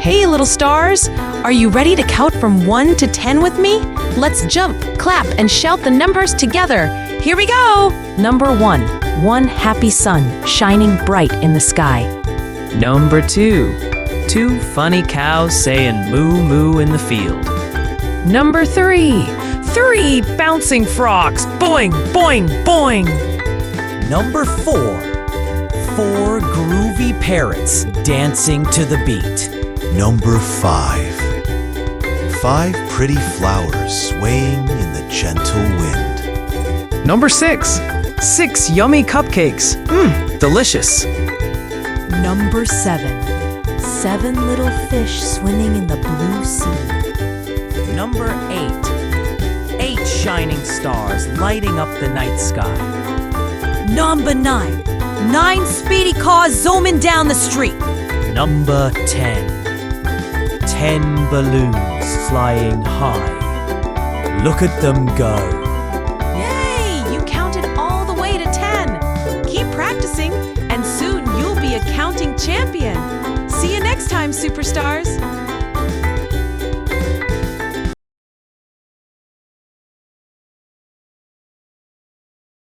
Hey, little stars! Are you ready to count from 1 to 10 with me? Let's jump, clap, and shout the numbers together. Here we go! Number 1, one happy sun shining bright in the sky. Number 2, 2 funny cows saying moo moo in the field. Number 3, 3 bouncing frogs, boing, boing, boing. Number 4, 4 groovy parrots dancing to the beat. Number 5, 5 pretty flowers swaying in the gentle wind. Number 6, 6 yummy cupcakes. Delicious. Number 7, 7 little fish swimming in the blue sea. Number 8, 8 shining stars lighting up the night sky. Number 9, 9 speedy cars zooming down the street. Number 10, 10 balloons flying high. Look at them go. Yay! You counted all the way to 10. Keep practicing, and soon you'll be a counting champion. See you next time, superstars.